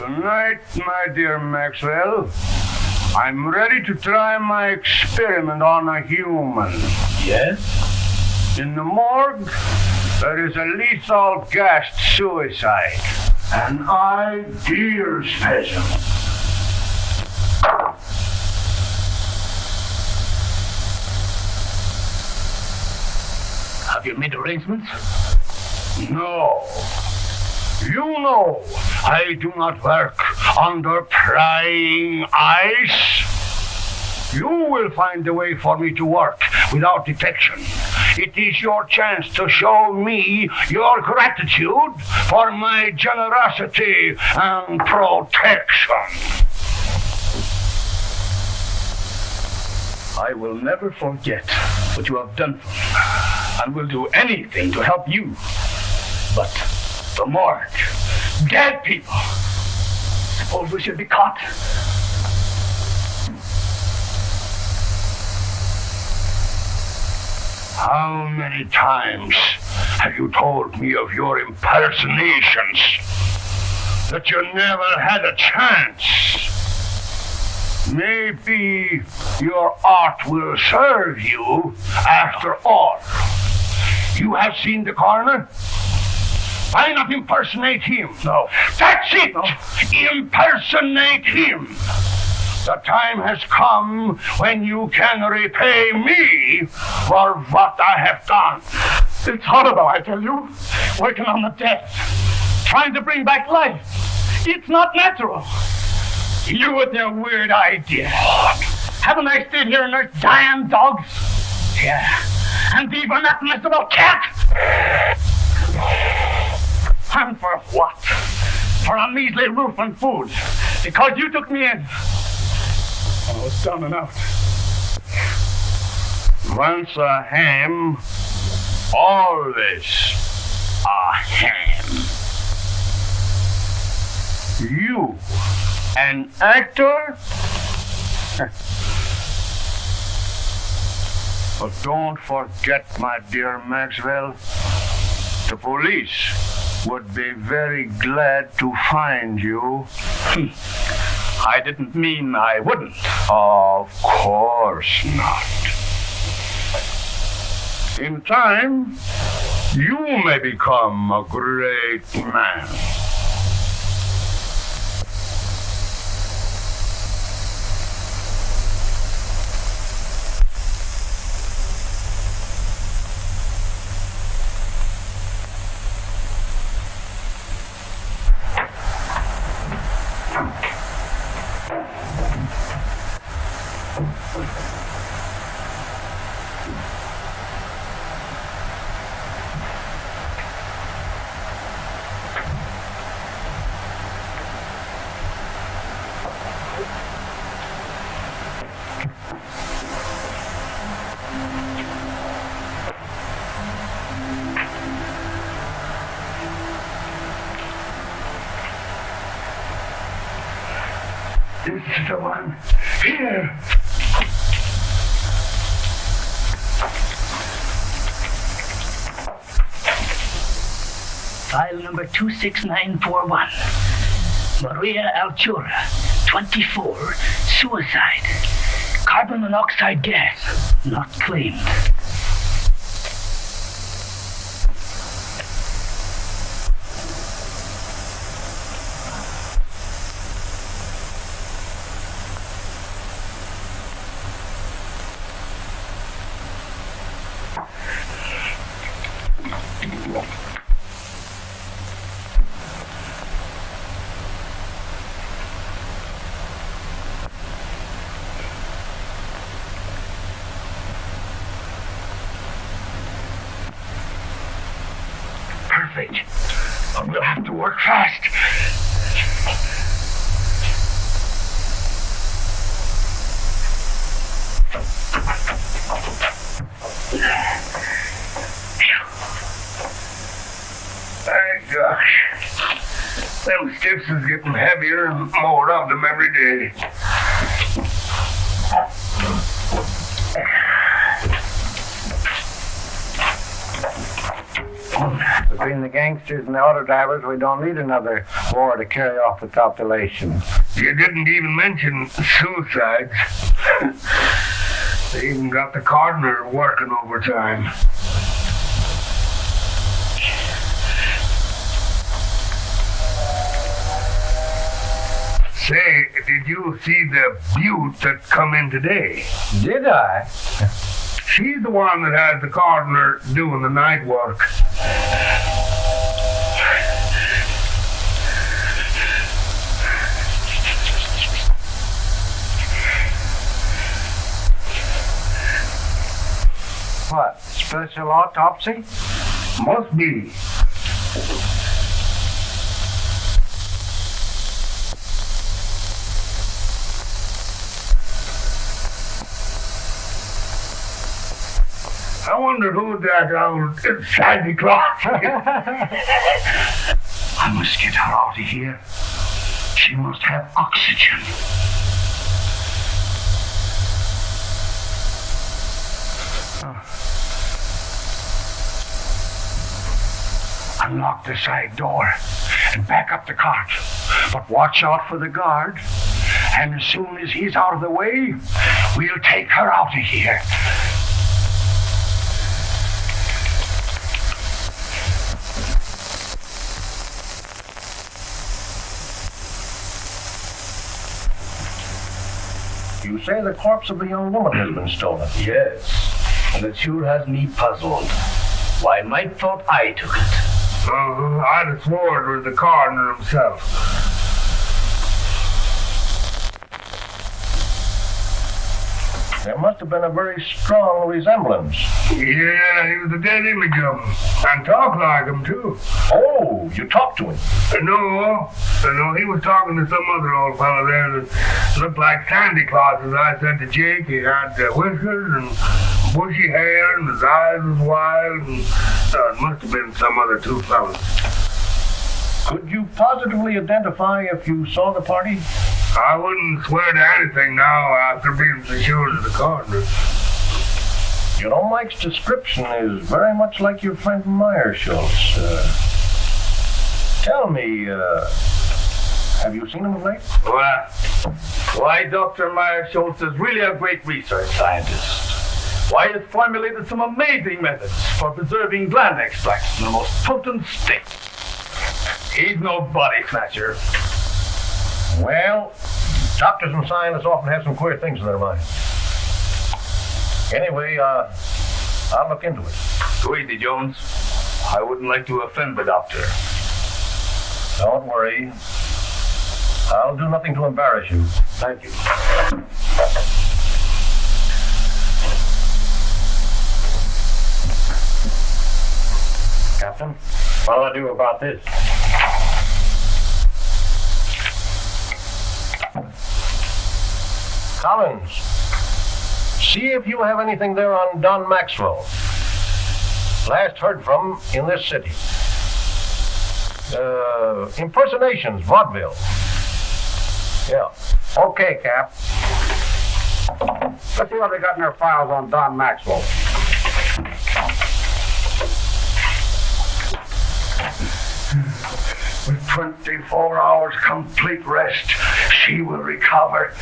Tonight, my dear Maxwell, I'm ready to try my experiment on a human. Yes? In the morgue, there is a lethal gassed suicide. An ideal specimen. Have you made arrangements? No. You know I do not work under prying eyes. You will find a way for me to work without detection. It is your chance to show me your gratitude for my generosity and protection. I will never forget what you have done for me, and will do anything to help you. But the morgue, dead people. Suppose we should be caught? How many times have you told me of your impersonations? That you never had a chance? Maybe your art will serve you after all. You have seen the coroner? Why not impersonate him? No. That's it! No. Impersonate him! The time has come when you can repay me for what I have done. It's horrible, I tell you. Working on the dead. Trying to bring back life. It's not natural. You with your weird ideas. Haven't I stayed here and nursed dying dogs? Yeah. And even that miserable cat? And for what? For a measly roof and food. Because you took me in. I was down and out. Once a ham, always a ham. You, an actor? But don't forget, my dear Maxwell, the police would be very glad to find you. I didn't mean I wouldn't. Of course not. In time, you may become a great man. This is the one. Here. File number 26941. Maria Altura, 24, suicide. Carbon monoxide gas, not claimed. Perfect. But we'll have to work fast. Thank gosh. Them sticks is getting heavier and more of them every day. Between the gangsters and the auto drivers, we don't need another war to carry off the population. You didn't even mention suicides. They even got the coroner working overtime. Say, did you see the beaut that come in today? Did I? She's the one that has the coroner doing the night work. What, special autopsy? Must be. I wonder who that old Santa Claus is. I must get her out of here. She must have oxygen. Unlock the side door and back up the cart. But watch out for the guard. And as soon as he's out of the way, we'll take her out of here. You say the corpse of the young woman has been stolen? Yes, and it sure has me puzzled. Why, Mike thought I took it. I'd have sworn it was the coroner himself. There must have been a very strong resemblance. Yeah, he was a dead image of him. And talked like him, too. Oh, you talked to him? No, he was talking to some other old fellow there that looked like Santa Claus, as I said to Jake. He had whiskers and bushy hair, and his eyes was wild, and it must have been some other two fellas. Could you positively identify if you saw the party? I wouldn't swear to anything now after being secured to the coroner. You know, Mike's description is very much like your friend Meyer Schultz. Tell me, have you seen him of late? Why, Dr. Meyer Schultz is really a great research scientist. Why, he's formulated some amazing methods for preserving gland extracts in the most potent state. He's no body snatcher. Well, doctors and scientists often have some queer things in their minds. Anyway, I'll look into it. Go easy, Jones. I wouldn't like to offend the doctor. Don't worry. I'll do nothing to embarrass you. Thank you. Captain, what'll I do about this? Collins, see if you have anything there on Don Maxwell. Last heard from in this city. Impersonations, vaudeville. Yeah. Okay, Cap. Let's see what they got in their files on Don Maxwell. With 24 hours complete rest, she will recover.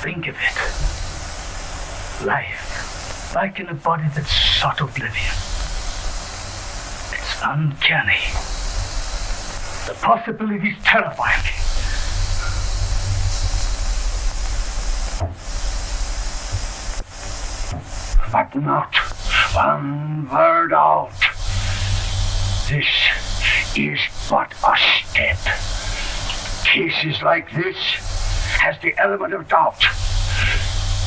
Think of it. Life, like in a body that's sought oblivion. It's uncanny. The possibilities terrify me. But not one word out. This is but a step. Cases like this has the element of doubt.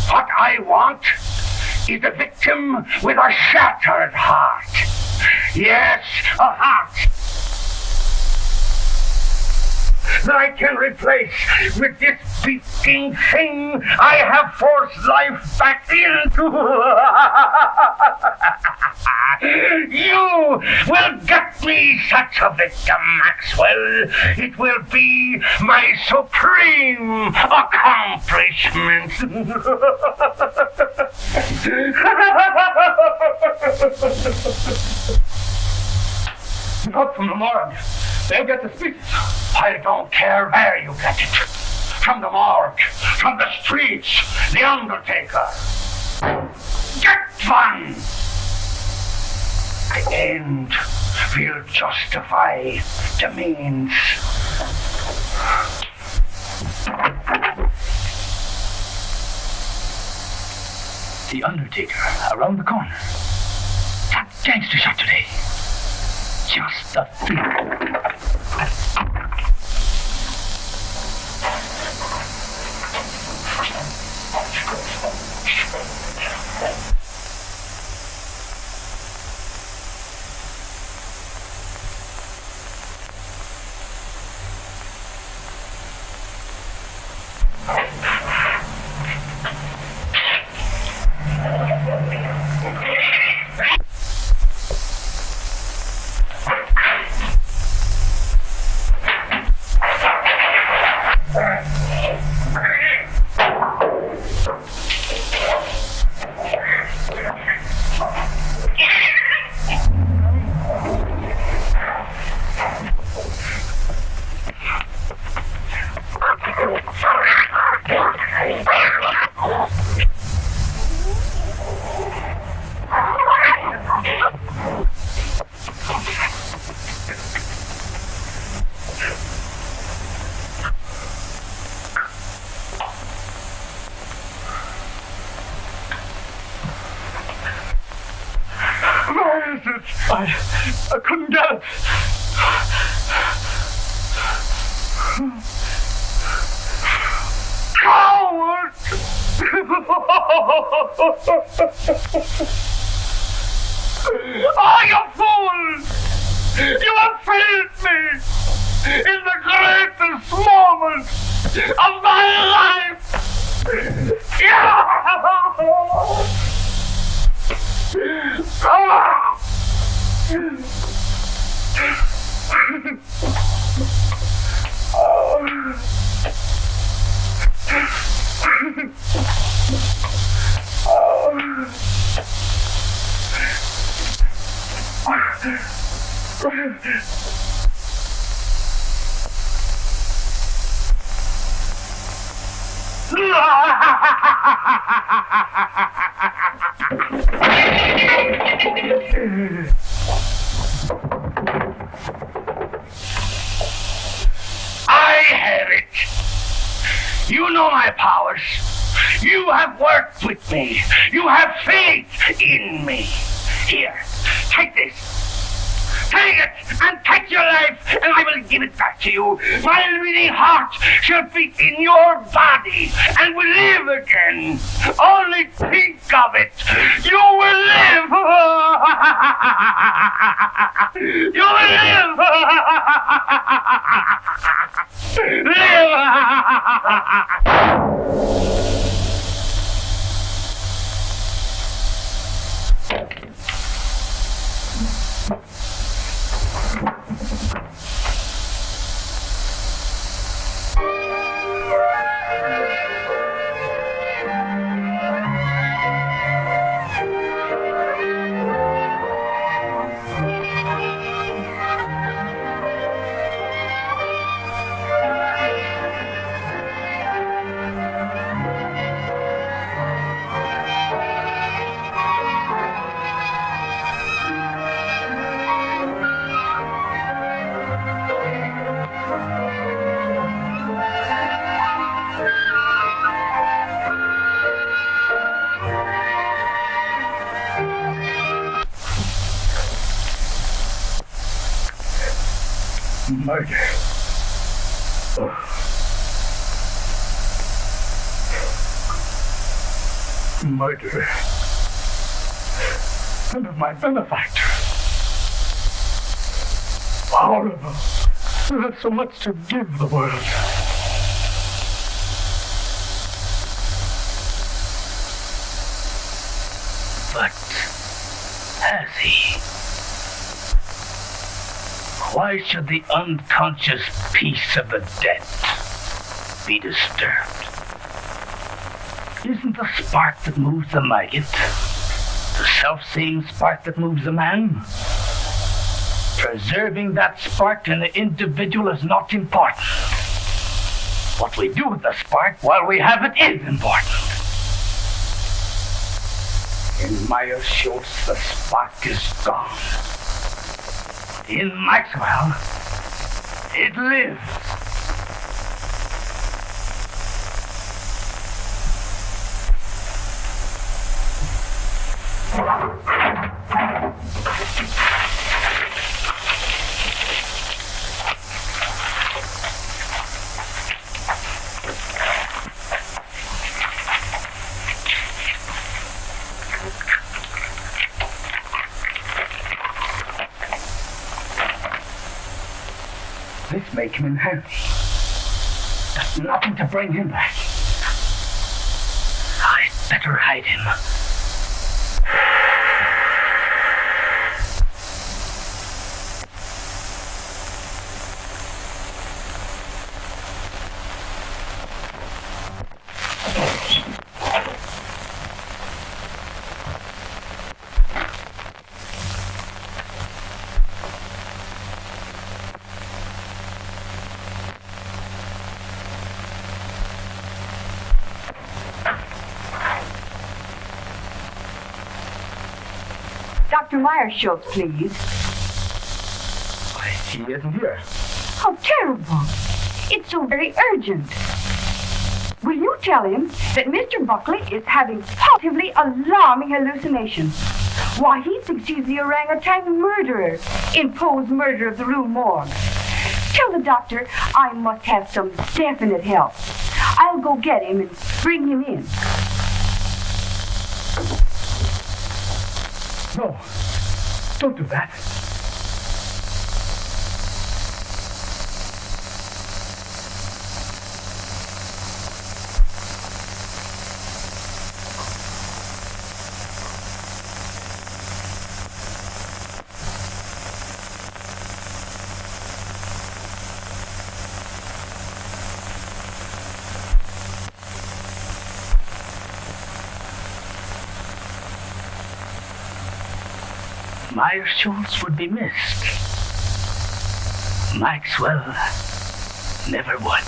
What I want is a victim with a shattered heart. Yes, a heart. that I can replace with this beating thing I have forced life back into. You will get me such a victim, Maxwell. It will be my supreme accomplishment. Not from the morgue. They'll get the speeches. I don't care where you get it. From the morgue, from the streets, the undertaker. Get one! The end will justify the means. The undertaker, around the corner. That gangster shot today. Just the thing. I couldn't get it. Coward! Oh, you fool! You have failed me in the greatest moment of my life! I have it. You know my powers. You have worked with me. You have faith in me. Here, take this. Take it and take your life, and I will give it back to you. My living heart shall beat in your body and will live again. Only think of it. You will live. You will live. Murder. Murder. And of my benefactor. Horrible. who has so much to give the world. But has he? Why should the unconscious peace of the dead be disturbed? Isn't the spark that moves the maggot the self-same spark that moves the man? Preserving that spark in the individual is not important. What we do with the spark while we have it is important. In Meyer Schultz, the spark is gone. In Maxwell, it lives. This may come in handy. There's nothing to bring him back. I'd better hide him. Dr. Meyer Schultz, please. He isn't here. How terrible. It's so very urgent. Will you tell him that Mr. Buckley is having positively alarming hallucinations? Why, he thinks he's the orangutan murderer in Poe's Murder of the Rue Morgue. Tell the doctor I must have some definite help. I'll go get him and bring him in. No, don't do that. Meyer Schultz would be missed. Maxwell never would.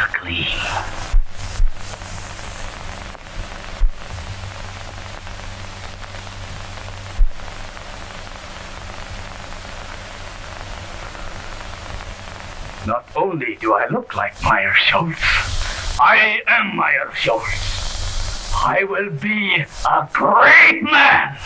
Ugly. Not only do I look like Meyer Schultz, I am Meyer Schultz. I will be a great man.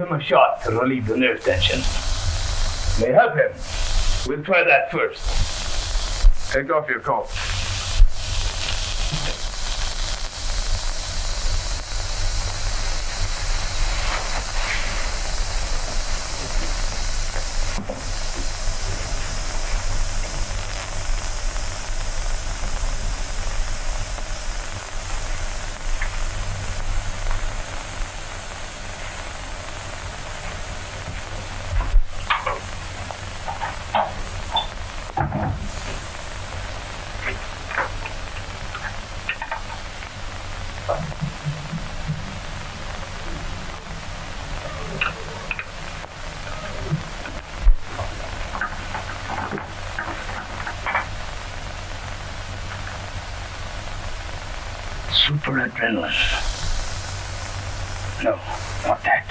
him a shot to relieve the nerve tension. May help him. We'll try that first. Take off your coat. Super adrenaline. No, not that.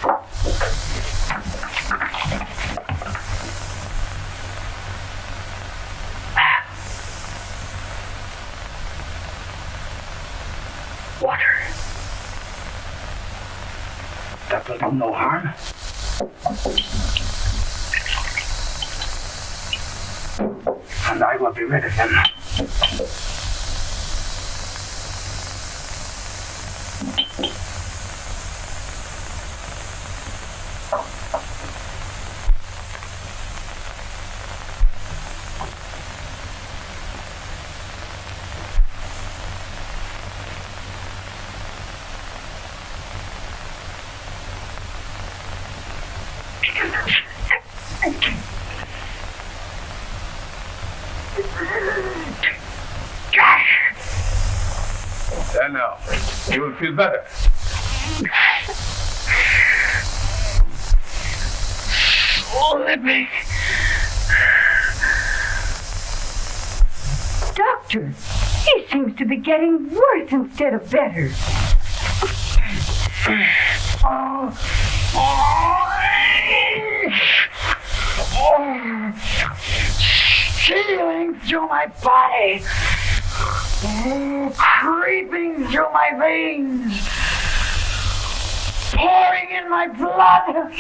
Water. That will do no harm. And I will be rid of him. There now. You will feel better. Oh, let me. Doctor, he seems to be getting worse instead of better. Stealing through my body. Creeping through my veins. Pouring in my blood.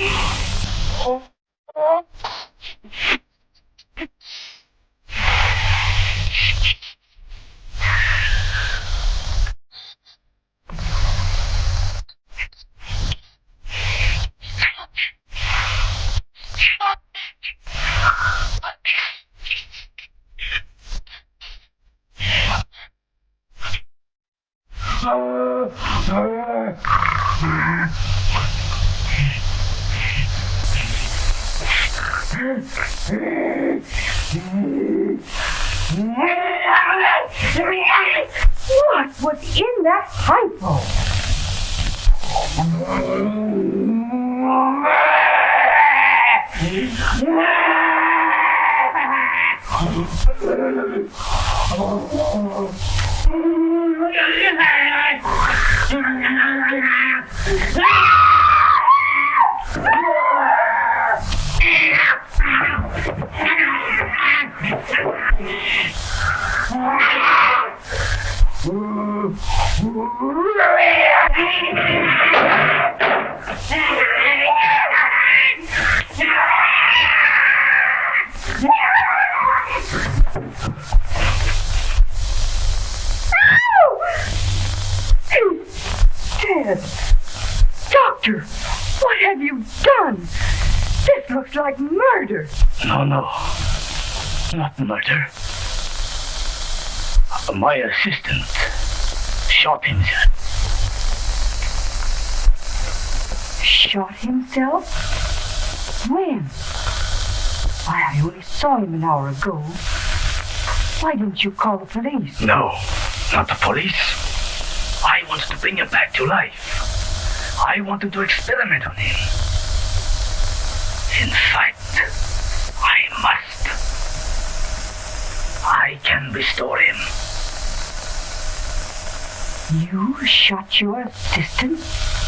What was in that hypo? Dead. Doctor, what have you done? This looks like murder. No, not murder. My assistant shot himself. Shot himself? When? Why, I only saw him an hour ago. Why didn't you call the police? No, not the police. I wanted to bring him back to life. I wanted to experiment on him. In fact, I must. I can restore him. You shot your assistant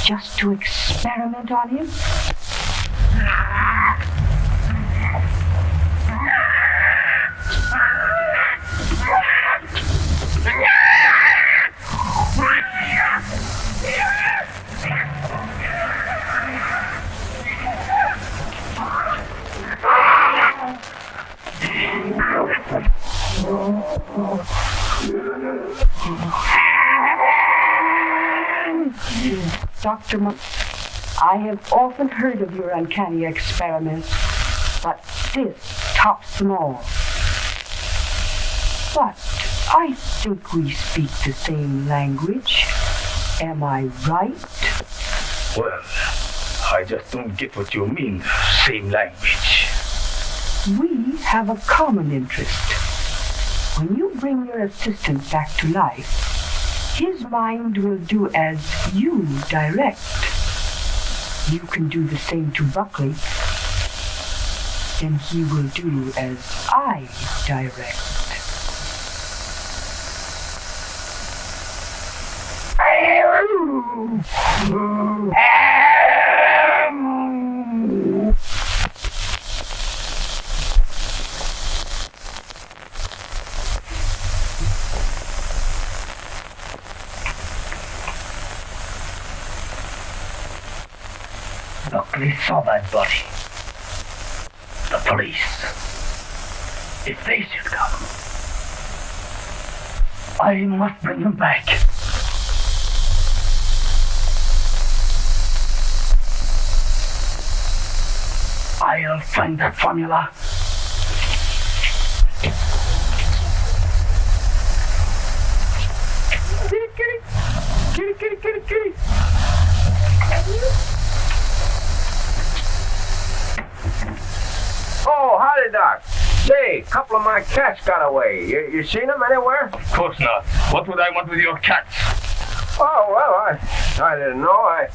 just to experiment on him? Dr. I have often heard of your uncanny experiments, but this tops them all. But I think we speak the same language. Am I right? Well, I just don't get what you mean, same language. We have a common interest. When you bring your assistant back to life, his mind will do as you direct. You can do the same to Buckley, and he will do as I direct. Buckley saw that body. The police. If they should come, I must bring him back. I'll find that formula. Kitty. Oh, howdy, Doc. Say, a couple of my cats got away. You seen them anywhere? Of course not. What would I want with your cats? Oh, well, I didn't know. I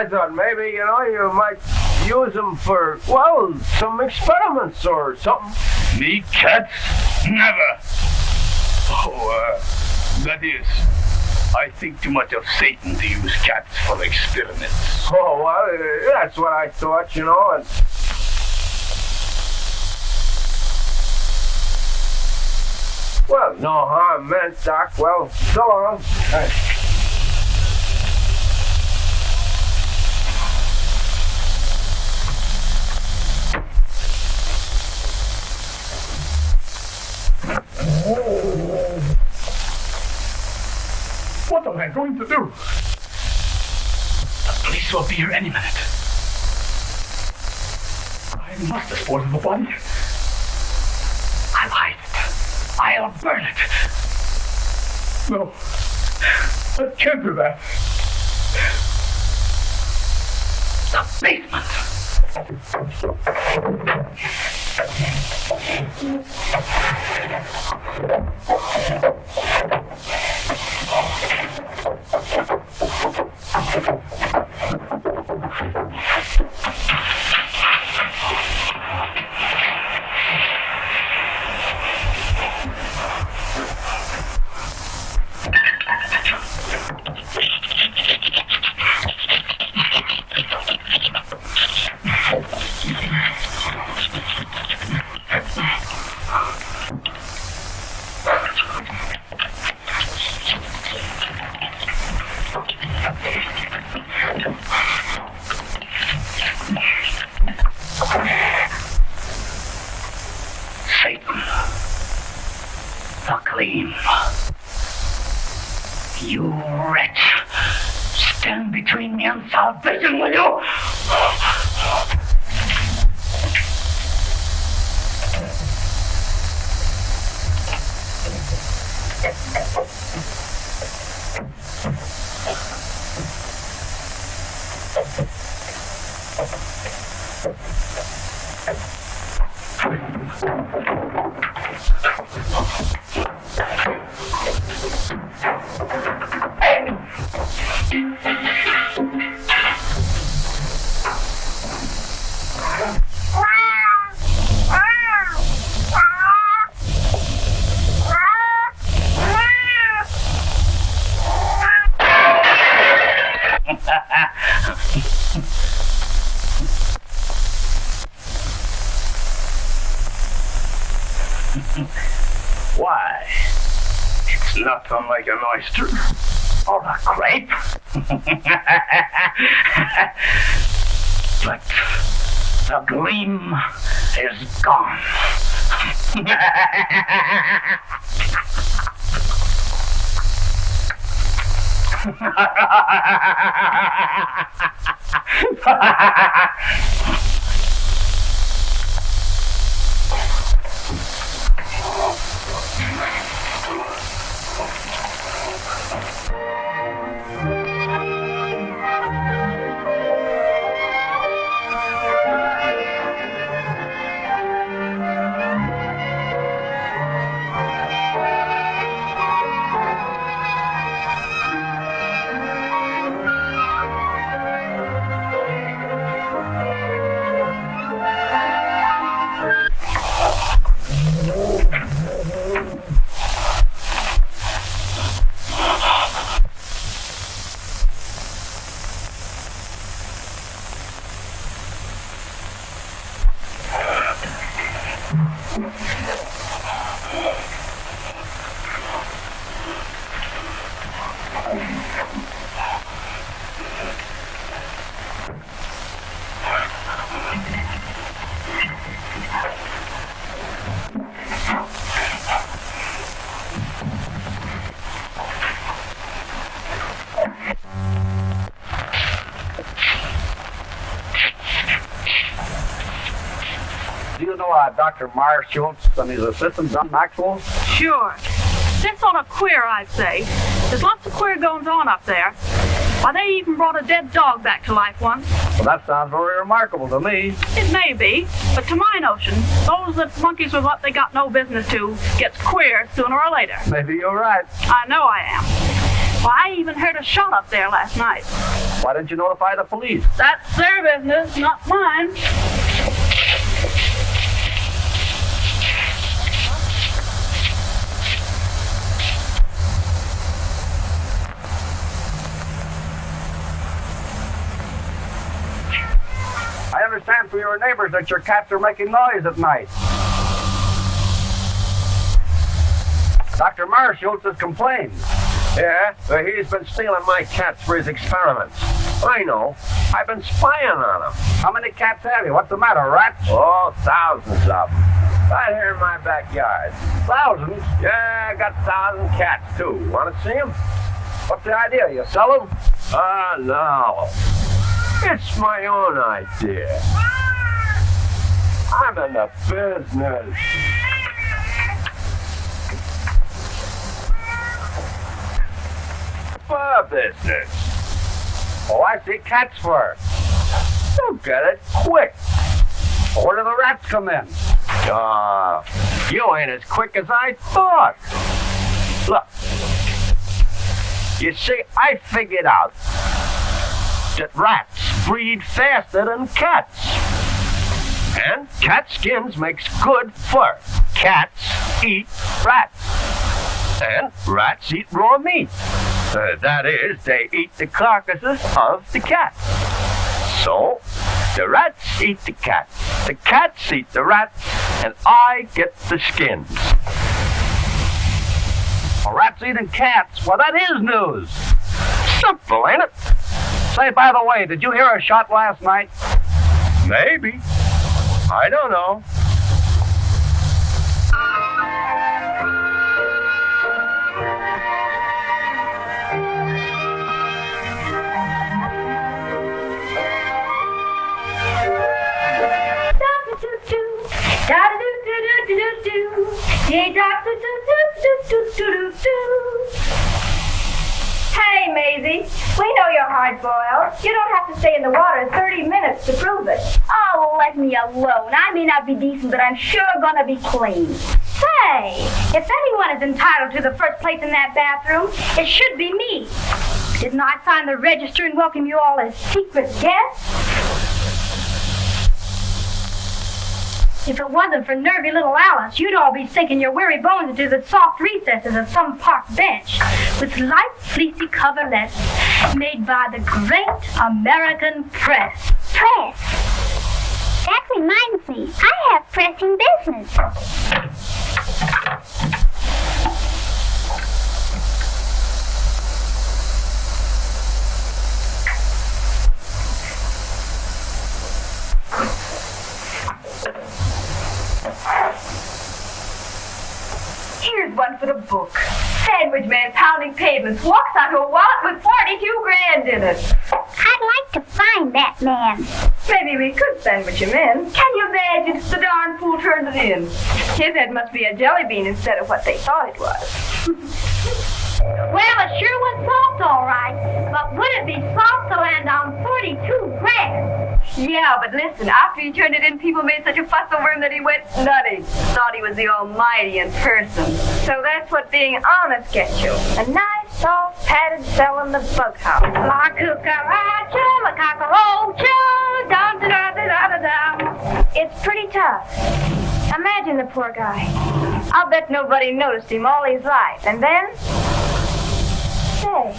thought maybe, you might use them for, well, some experiments or something. Me cats? Never. Oh, that is, I think too much of Satan to use cats for experiments. Oh, well, that's what I thought, and... Well, no harm meant, Doc. Well, so long. What am I going to do? The police will be here any minute. I must dispose of the body. I'll hide it. I'll burn it. No, I can't do that. The basement. Satan. The gleam. You wretch. Stand between me and salvation, will you? Why? It's not unlike an oyster or a grape. But the gleam is gone. Do you know Dr. Myers Schultz and his assistant, John Maxwell? Sure. They're sort of queer, I'd say. There's lots of queer goings on up there. Why, they even brought a dead dog back to life once. Well, that sounds very remarkable to me. It may be, but to my notion, those that monkeys with what they got no business to gets queer sooner or later. Maybe you're right. I know I am. Why, I even heard a shot up there last night. Why didn't you notify the police? That's their business, not mine. I understand from your neighbors that your cats are making noise at night. Dr. Myers Schultz has complained. Yeah, but he's been stealing my cats for his experiments. I know. I've been spying on him. How many cats have you? What's the matter, rats? Oh, thousands of them. Right here in my backyard. Thousands? Yeah, I got 1,000 cats, too. Want to see them? What's the idea? You sell them? No. It's my own idea. I'm in the business. Fur business. Oh, I see. Cat's fur. You'll get it quick. Well, where do the rats come in? You ain't as quick as I thought. Look. You see, I figured out that rats breed faster than cats. And cat skins makes good fur. Cats eat rats. And rats eat raw meat. That is, they eat the carcasses of the cats. So, the rats eat the cats. The cats eat the rats, and I get the skins. Well, rats eating cats. Well, that is news. Simple, ain't it? Say, by the way, did you hear a shot last night? Maybe. I don't know. Hey, Maisie, we know you're hard-boiled. You don't have to stay in the water 30 minutes to prove it. Oh, let me alone. I may not be decent, but I'm sure gonna be clean. Say, if anyone is entitled to the first place in that bathroom, it should be me. Didn't I sign the register and welcome you all as secret guests? If it wasn't for nervy little Alice, you'd all be sinking your weary bones into the soft recesses of some park bench with light, fleecy coverlets made by the great American press. Press? That reminds me, I have pressing business. Here's one for the book. Sandwich man pounding pavements walks out of a wallet with 42 grand in it. I'd like to find that man. Maybe we could sandwich him in. Can you imagine the darn fool turned it in? His head must be a jelly bean instead of what they thought it was. Well, it sure was soft, all right. But would it be soft to land on 42 grand? Yeah, but listen, after he turned it in, people made such a fuss over him that he went nutty. Thought he was the Almighty in person. So that's what being honest gets you. A nice, soft, padded cell in the bug house. La cucaracha, la cockroacha, dum da da da da da. It's pretty tough. Imagine the poor guy. I'll bet nobody noticed him all his life. And then... Say,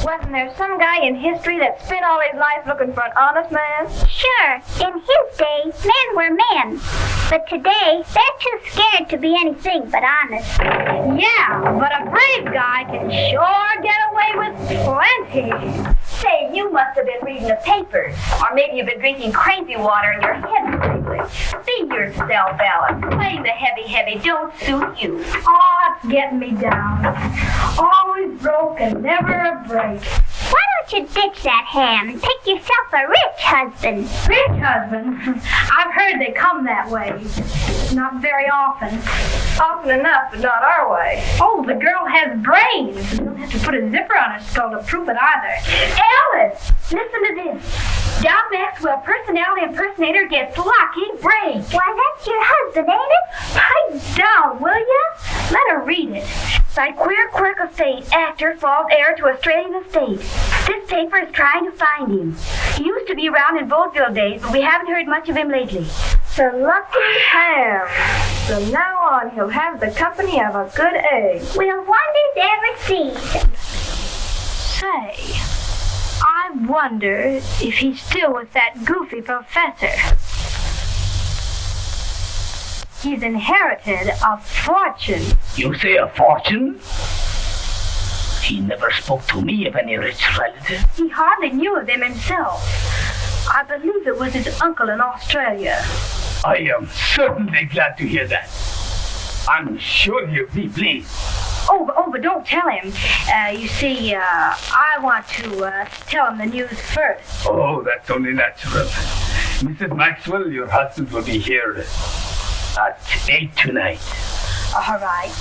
wasn't there some guy in history that spent all his life looking for an honest man? Sure, in his day, men were men. But today, they're too scared to be anything but honest. Yeah, but a brave guy can sure get away with plenty. Say, you must have been reading the papers. Or maybe you've been drinking crazy water and your head's tingling. Be yourself, Alice. Playing the heavy don't suit you. Oh, it's getting me down. Always broke and never a break. Why don't you ditch that ham and pick yourself a rich husband? Rich husband? I've heard they come that way. Not very often. Often enough, but not our way. Oh, the girl has brains. You don't have to put a zipper on her skull to prove it either. Alice, listen to this. John Maxwell, personality impersonator, gets lucky break. Why, that's your husband, ain't it? Pipe down, will you? Let her read it. By queer quirk of fate, actor falls heir to Australian estate. This paper is trying to find him. He used to be around in vaudeville days, but we haven't heard much of him lately. The lucky ham. From now on, he'll have the company of a good egg. Will wonders ever cease? Say, I wonder if he's still with that goofy professor. He's inherited a fortune. You say a fortune? He never spoke to me of any rich relative. He hardly knew of them himself. I believe it was his uncle in Australia. I am certainly glad to hear that. I'm sure you'll be pleased. Oh, but don't tell him. You see, I want to tell him the news first. Oh, that's only natural. Mrs. Maxwell, your husband will be here At 8 tonight. All right.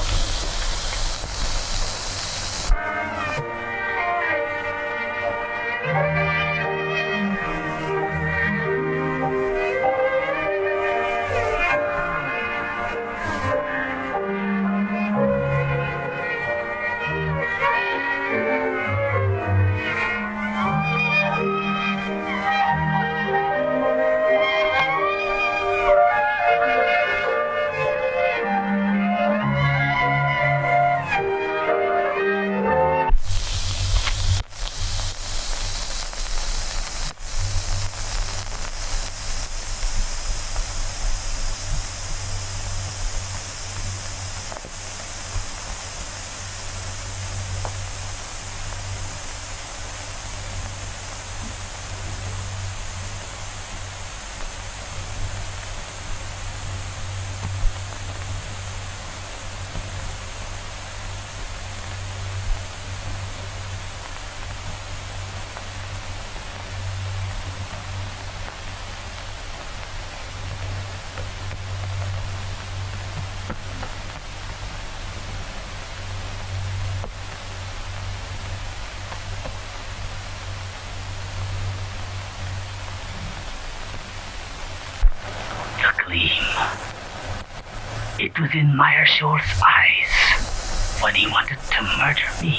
It was in Meyer Schultz's eyes when he wanted to murder me.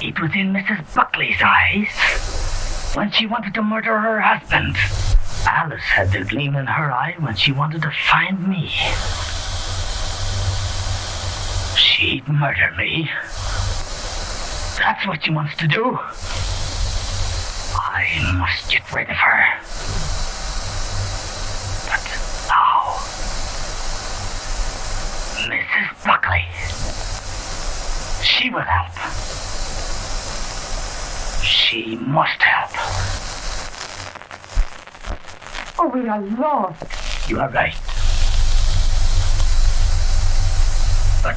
It was in Mrs. Buckley's eyes when she wanted to murder her husband. Alice had the gleam in her eye when she wanted to find me. She'd murder me. That's what she wants to do. I must get rid of her. But now, Mrs. Buckley, she will help. She must help. Oh, we are lost. You are right. But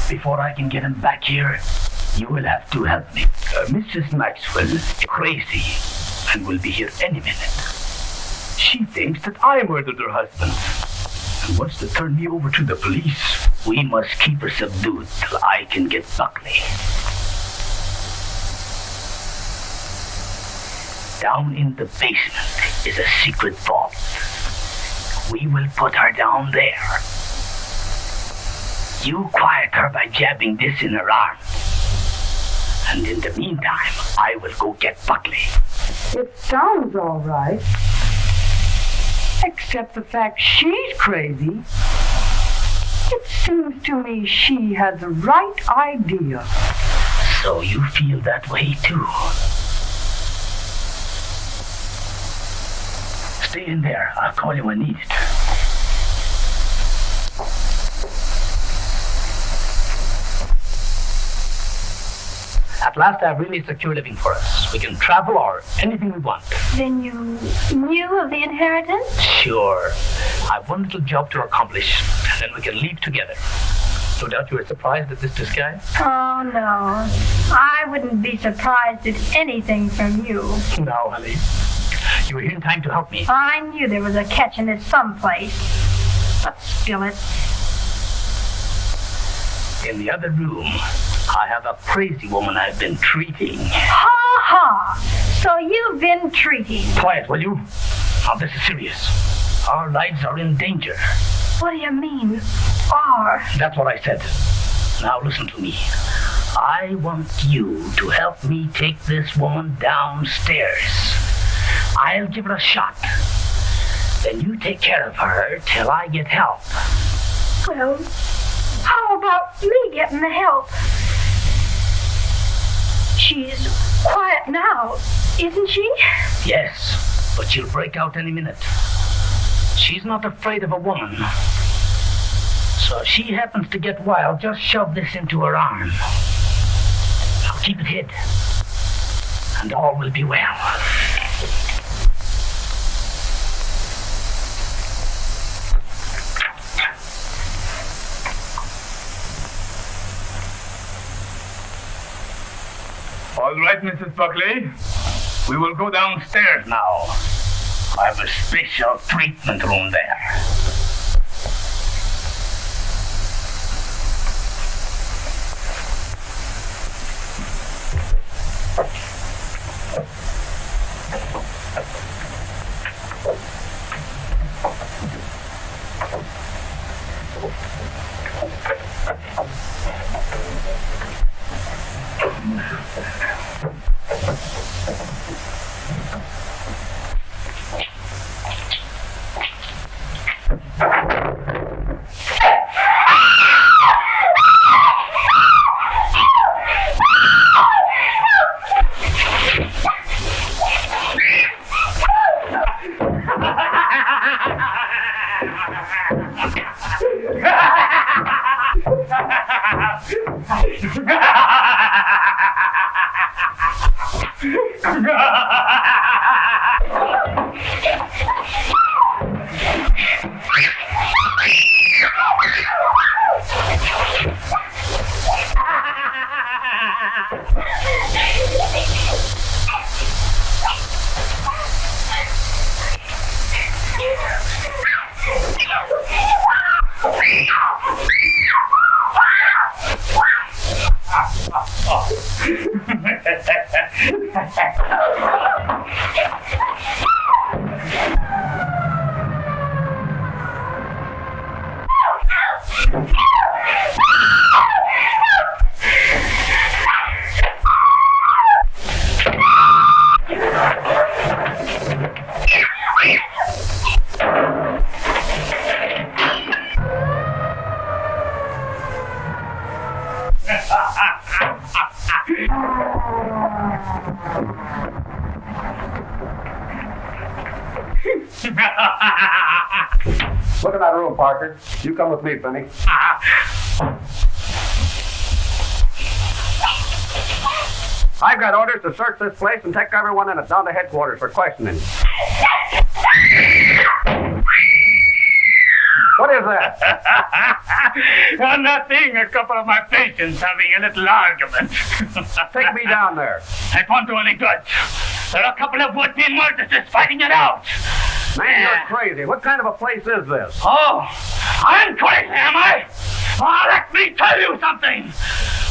before I can get him back here, you will have to help me. Mrs. Maxwell is crazy and will be here any minute. She thinks that I murdered her husband and wants to turn me over to the police. We must keep her subdued till I can get Buckley. Down in the basement is a secret vault. We will put her down there. You quiet her by jabbing this in her arm. And in the meantime, I will go get Buckley. It sounds all right. Except the fact she's crazy. It seems to me she has the right idea. So you feel that way too? Stay in there. I'll call you when needed. At last I've really secured living for us. We can travel or anything we want. Then you knew of the inheritance? Sure. I've one little job to accomplish, and then we can leave together. No doubt you were surprised at this disguise? Oh, no. I wouldn't be surprised at anything from you. No, honey. You were here in time to help me. I knew there was a catch in it someplace. But spill it. In the other room, I have a crazy woman I've been treating. Ha ha! So you've been treating. Quiet, will you? Now, this is serious. Our lives are in danger. What do you mean, are? That's what I said. Now, listen to me. I want you to help me take this woman downstairs. I'll give her a shot. Then you take care of her till I get help. Well, how about me getting the help? She's quiet now, isn't she? Yes, but she'll break out any minute. She's not afraid of a woman. So if she happens to get wild, just shove this into her arm. I'll keep it hid, and all will be well. All right, Mrs. Buckley. We will go downstairs now. I have a special treatment room there. Look at that room, Parker. You come with me, Finney. I've got orders to search this place and take everyone in it down to headquarters for questioning. What is that? Nothing. A couple of my patients having a little argument. Take me down there. It won't do any good. There are a couple of would-be murderers fighting it out. Man, you're crazy. What kind of a place is this? Oh, I'm crazy, am I? Oh, let me tell you something.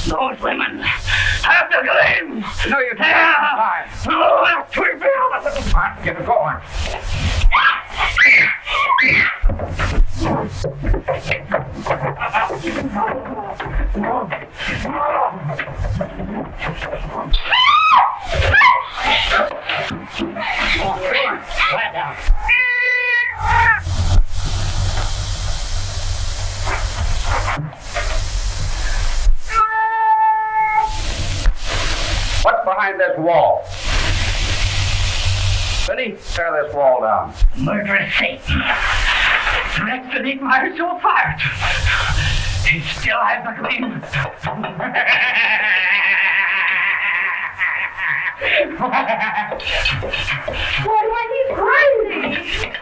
Those women have the gleam. No, you can't. Yeah. Oh, that's revealed. Get it going. Lie down. What's behind this wall? Benny, tear this wall down. Murderous Satan. Next to Nick Myers so fired. He still has the gleam. Why, he's crazy!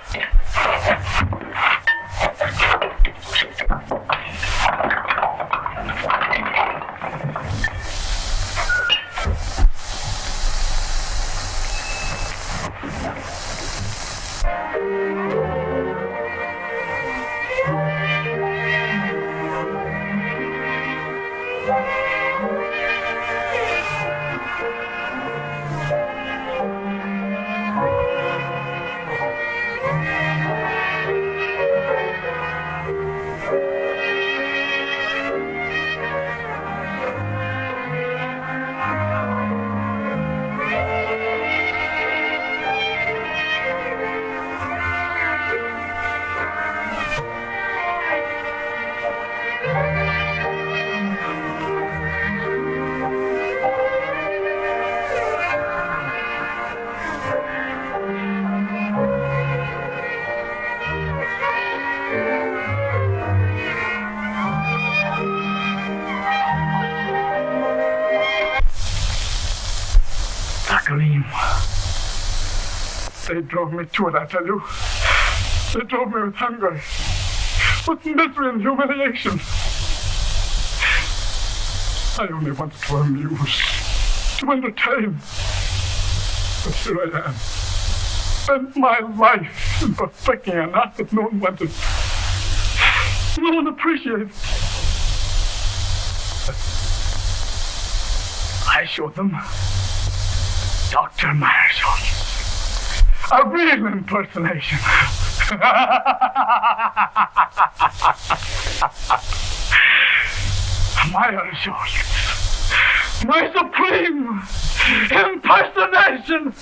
They drove me to it, I tell you. They drove me with hunger, with misery and humiliation. I only wanted to amuse, to entertain. But here I am, spent my life in perfecting an art that no one wanted. No one appreciated. I showed them Dr. Myers. A real impersonation. Myers Schultz. My supreme impersonation.